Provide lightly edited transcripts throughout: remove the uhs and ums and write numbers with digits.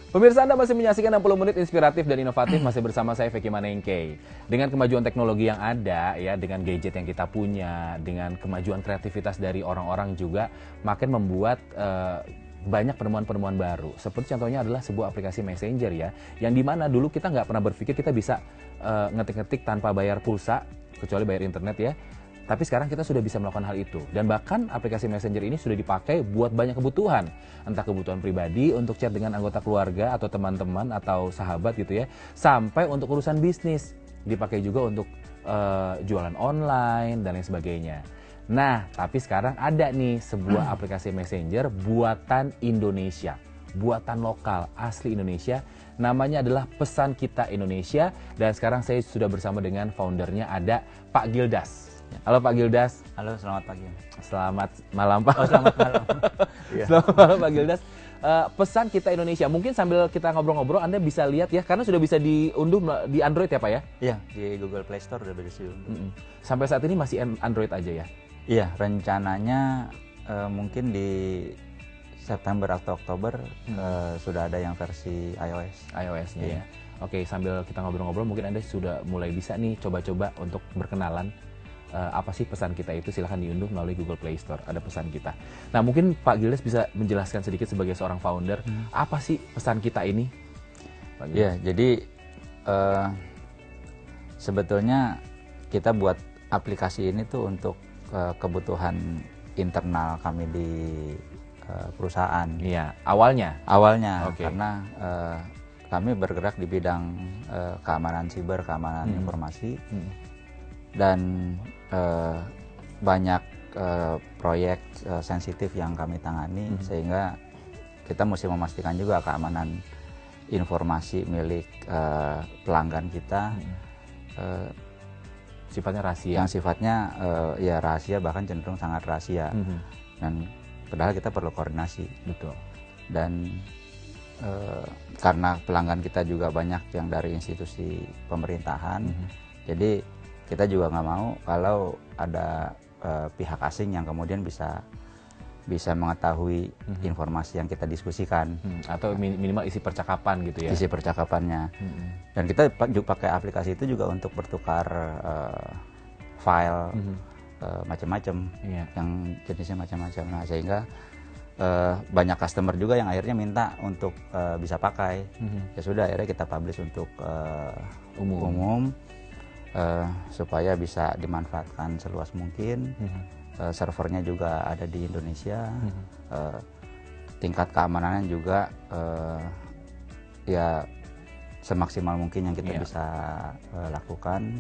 Pemirsa, Anda masih menyaksikan 60 menit inspiratif dan inovatif masih bersama saya Feky Manengke. Dengan kemajuan teknologi yang ada ya, dengan gadget yang kita punya, dengan kemajuan kreativitas dari orang-orang juga makin membuat banyak penemuan-penemuan baru. Seperti contohnya adalah sebuah aplikasi Messenger ya, yang dimana dulu kita nggak pernah berpikir kita bisa ngetik-ngetik tanpa bayar pulsa, kecuali bayar internet ya. Tapi sekarang kita sudah bisa melakukan hal itu. Dan bahkan aplikasi Messenger ini sudah dipakai buat banyak kebutuhan. Entah kebutuhan pribadi, untuk chat dengan anggota keluarga atau teman-teman atau sahabat gitu ya. Sampai untuk urusan bisnis. Dipakai juga untuk jualan online dan lain sebagainya. Nah, tapi sekarang ada nih sebuah aplikasi Messenger buatan Indonesia. Buatan lokal, asli Indonesia. Namanya adalah Pesan Kita Indonesia. Dan sekarang saya sudah bersama dengan foundernya, ada Pak Gildas. Halo Pak Gildas. Halo, selamat pagi. Selamat malam Pak. Oh, selamat malam. Selamat malam Pak Gildas. Pesan Kita Indonesia. Mungkin sambil kita ngobrol-ngobrol Anda bisa lihat ya, karena sudah bisa diunduh di Android ya Pak ya? Iya, di Google Play Store udah bisa diunduh. Sampai saat ini masih Android aja ya? Iya, rencananya mungkin di September atau Oktober sudah ada yang versi iOS. iOS-nya ya. Oke, sambil kita ngobrol-ngobrol mungkin Anda sudah mulai bisa nih coba-coba untuk berkenalan. Apa sih Pesan Kita itu, silahkan diunduh melalui Google Play Store, ada Pesan Kita. Nah, mungkin Pak Gildas bisa menjelaskan sedikit sebagai seorang founder, apa sih Pesan Kita ini? Iya, jadi sebetulnya kita buat aplikasi ini tuh untuk kebutuhan internal kami di perusahaan. Iya, awalnya? Awalnya, Okay. Karena kami bergerak di bidang keamanan siber, keamanan informasi, dan banyak proyek sensitif yang kami tangani, sehingga kita mesti memastikan juga keamanan informasi milik pelanggan kita, Sifatnya rahasia. yang sifatnya ya rahasia, bahkan cenderung sangat rahasia. Dan padahal kita perlu koordinasi. Betul. Dan karena pelanggan kita juga banyak yang dari institusi pemerintahan, jadi kita juga nggak mau kalau ada pihak asing yang kemudian bisa mengetahui informasi yang kita diskusikan, Atau minimal isi percakapan gitu ya? isi percakapannya. Dan kita juga pakai aplikasi itu juga untuk bertukar file macam-macam, yang jenisnya macam-macam. Nah, sehingga banyak customer juga yang akhirnya minta untuk bisa pakai. Ya sudah, akhirnya kita publish untuk umum. Supaya bisa dimanfaatkan seluas mungkin. Servernya juga ada di Indonesia. Tingkat keamanannya juga ya semaksimal mungkin yang kita bisa lakukan.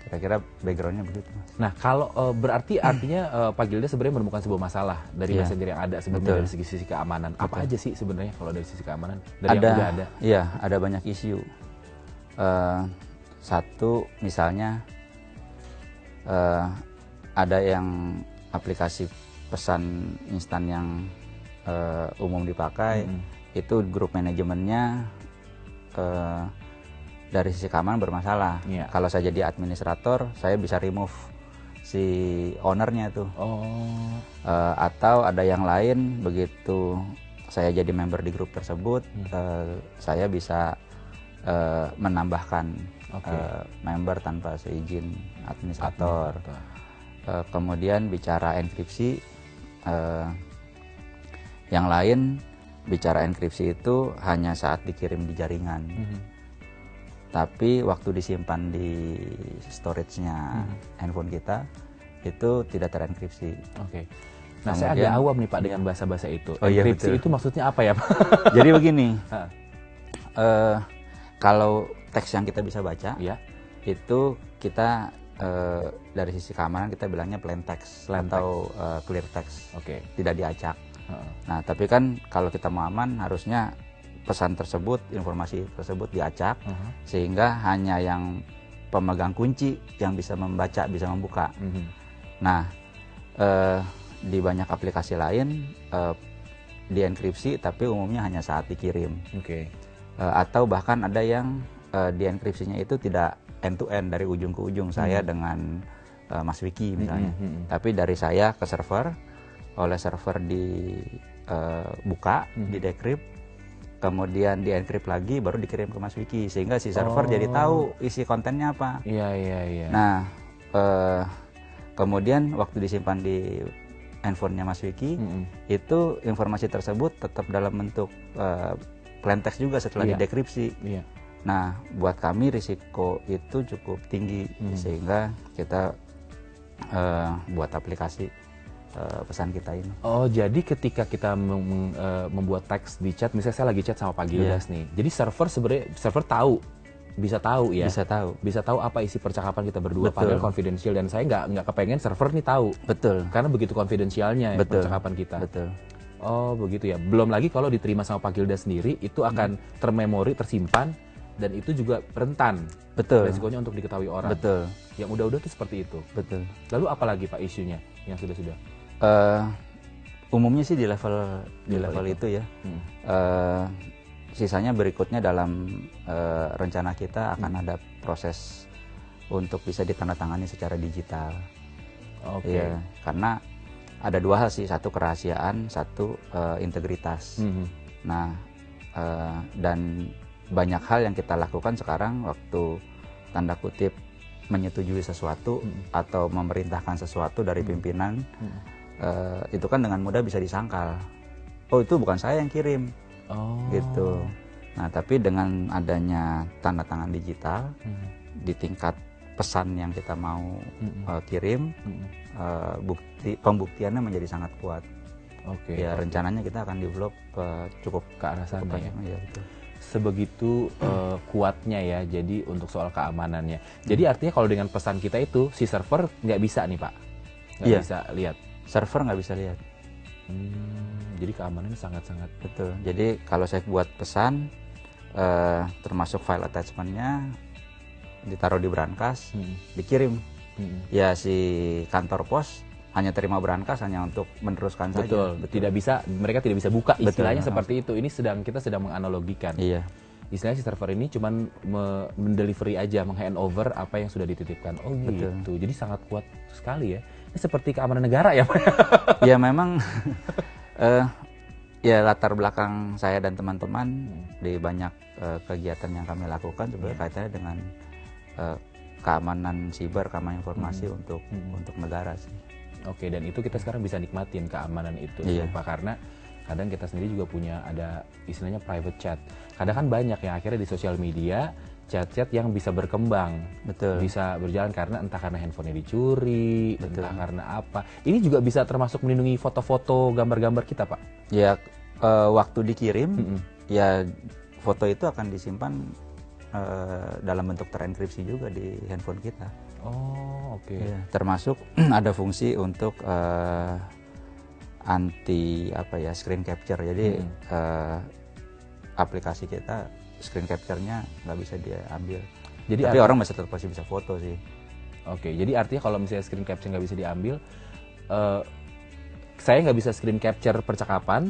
Kira-kira backgroundnya begitu, Mas. Nah, kalau berarti artinya Pak Gildas sebenarnya menemukan sebuah masalah dari Messenger yang ada sebelumnya. Dari sisi keamanan. Apa aja sih sebenarnya kalau dari sisi keamanan? Dari yang udah ada? Iya, ada banyak isu. Satu, misalnya ada yang aplikasi pesan instan yang umum dipakai, itu grup manajemennya dari sisi keamanan bermasalah. Kalau saya jadi administrator, saya bisa remove si ownernya tuh. Atau ada yang lain, begitu saya jadi member di grup tersebut, saya bisa menambahkan member tanpa seizin administrator. Kemudian bicara enkripsi, yang lain bicara enkripsi itu hanya saat dikirim di jaringan, tapi waktu disimpan di storage-nya handphone kita itu tidak terenkripsi. Nah, saya agak awam nih Pak dengan bahasa-bahasa itu. Enkripsi itu maksudnya apa ya Pak? Jadi begini, kalau teks yang kita bisa baca, itu kita dari sisi keamanan kita bilangnya plain text atau clear text, tidak diacak. Nah, tapi kan kalau kita mau aman, harusnya pesan tersebut, informasi tersebut diacak, sehingga hanya yang pemegang kunci yang bisa membaca, bisa membuka. Nah, di banyak aplikasi lain dienkripsi, tapi umumnya hanya saat dikirim. Atau bahkan ada yang dienkripsinya itu tidak end to end dari ujung ke ujung, saya dengan Mas Wiki misalnya, tapi dari saya ke server, oleh server dibuka, di decrypt, kemudian di-encrypt lagi, baru dikirim ke Mas Wiki, sehingga si server jadi tahu isi kontennya apa. Iya. Nah, kemudian waktu disimpan di handphonenya Mas Wiki, itu informasi tersebut tetap dalam bentuk plain text juga setelah didekripsi. Nah, buat kami risiko itu cukup tinggi, sehingga kita buat aplikasi pesan kita ini. Oh, jadi ketika kita membuat teks di chat, misalnya saya lagi chat sama Pak Gildas nih, jadi server tahu, bisa tahu ya? Bisa tahu apa isi percakapan kita berdua, padahal confidential, dan saya nggak kepengen server nih tahu. Betul. Karena begitu confidentialnya percakapan kita. Betul. Oh, begitu ya. Belum lagi kalau diterima sama Pak Gildas sendiri, itu akan termemori, tersimpan, dan itu juga rentan. Betul. Resikonya untuk diketahui orang. Betul. Yang udah-udah tuh seperti itu. Betul. Lalu apa lagi Pak isunya yang sudah-sudah? Umumnya sih di level itu ya. Sisanya berikutnya dalam rencana kita akan ada proses untuk bisa ditandatangani secara digital. Oke. Ya, karena ada dua hal sih, satu kerahasiaan, satu integritas. Nah, dan banyak hal yang kita lakukan sekarang waktu tanda kutip menyetujui sesuatu atau memerintahkan sesuatu dari pimpinan, itu kan dengan mudah bisa disangkal. Oh, itu bukan saya yang kirim. Gitu. Nah, tapi dengan adanya tanda tangan digital di tingkat pesan yang kita mau kirim, pembuktiannya menjadi sangat kuat. Ya, rencananya kita akan develop cukup ke arah sana ya. Ya, betul. Sebegitu kuatnya ya, jadi untuk soal keamanannya. Jadi artinya kalau dengan pesan kita itu, si server nggak bisa nih Pak? Nggak bisa lihat? Server nggak bisa lihat. Jadi keamanannya sangat-sangat. Betul. Jadi kalau saya buat pesan, termasuk file attachment-nya, ditaruh di brankas, dikirim. Ya, si kantor pos hanya terima brankas hanya untuk meneruskan saja. Betul. Mereka tidak bisa buka, istilahnya seperti itu. Ini kita sedang menganalogikan. Iya. Istilahnya si server ini cuman mendelivery aja, menghandover apa yang sudah dititipkan. Oh gitu. Betul. Jadi sangat kuat sekali ya. Ini seperti keamanan negara ya Pak? Ya memang ya latar belakang saya dan teman-teman di banyak kegiatan yang kami lakukan juga kaitannya dengan keamanan siber, keamanan informasi untuk negara sih. Oke, dan itu kita sekarang bisa nikmatin keamanan itu, Pak, karena kadang kita sendiri juga punya ada istilahnya private chat. Kadang kan banyak yang akhirnya di sosial media chat-chat yang bisa berkembang, bisa berjalan karena entah karena handphonenya dicuri, entah karena apa. Ini juga bisa termasuk melindungi foto-foto, gambar-gambar kita, Pak. Ya, waktu dikirim, ya foto itu akan disimpan dalam bentuk terenkripsi juga di handphone kita. Oh, oke. Ya, termasuk ada fungsi untuk anti screen capture. Jadi aplikasi kita screen capture-nya nggak bisa diambil. Tapi orang masih tetap bisa foto sih. Oke, jadi artinya kalau misalnya screen capture nggak bisa diambil, saya nggak bisa screen capture percakapan,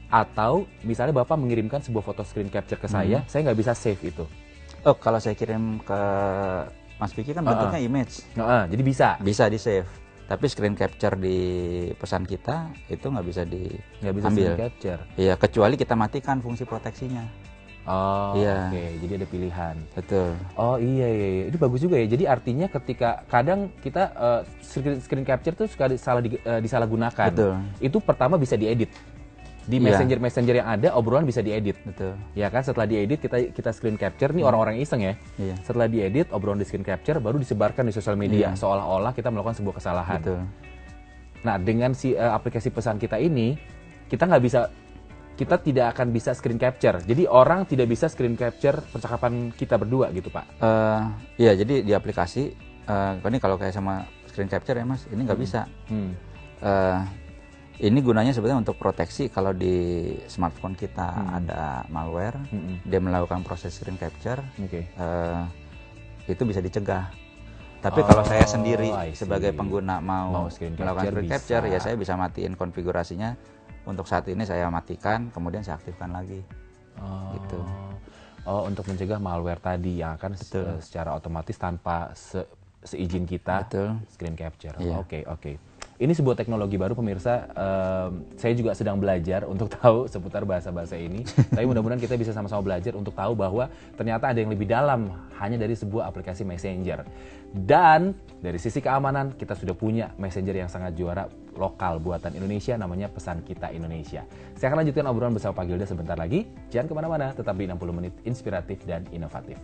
atau misalnya Bapak mengirimkan sebuah foto screen capture ke saya nggak bisa save itu. Oh, kalau saya kirim ke Mas Vicky kan bentuknya image. Jadi bisa? Bisa di-save. Tapi screen capture di pesan kita itu nggak bisa diambil. Screen capture? Iya, kecuali kita matikan fungsi proteksinya. Oh, oke. Jadi ada pilihan. Betul. Oh iya. Itu bagus juga ya. Jadi artinya ketika kadang kita screen capture tuh suka disalahgunakan. Betul. Itu pertama bisa diedit. Di messenger yang ada, obrolan bisa diedit. Betul. Ya kan, setelah diedit kita screen capture, nih orang-orang iseng ya. Setelah diedit, obrolan di screen capture, baru disebarkan di sosial media, seolah-olah kita melakukan sebuah kesalahan. Betul. Nah, dengan si aplikasi pesan kita ini, kita tidak akan bisa screen capture. Jadi orang tidak bisa screen capture percakapan kita berdua gitu, Pak. Iya, jadi di aplikasi, ini kalau kayak sama screen capture ya Mas, ini nggak bisa. Ini gunanya sebenarnya untuk proteksi kalau di smartphone kita ada malware, dia melakukan proses screen capture, itu bisa dicegah. Tapi kalau saya sendiri sebagai pengguna mau melakukan screen capture, ya saya bisa matiin konfigurasinya. Untuk saat ini saya matikan, kemudian saya aktifkan lagi. Gitu. Oh, untuk mencegah malware tadi yang akan secara otomatis tanpa seizin kita screen capture. Oke. Ini sebuah teknologi baru pemirsa, saya juga sedang belajar untuk tahu seputar bahasa-bahasa ini. Tapi mudah-mudahan kita bisa sama-sama belajar untuk tahu bahwa ternyata ada yang lebih dalam hanya dari sebuah aplikasi messenger. Dan dari sisi keamanan kita sudah punya messenger yang sangat juara lokal buatan Indonesia, namanya Pesan Kita Indonesia. Saya akan lanjutkan obrolan bersama Pak Gilda sebentar lagi. Jangan kemana-mana, tetap di 60 menit inspiratif dan inovatif.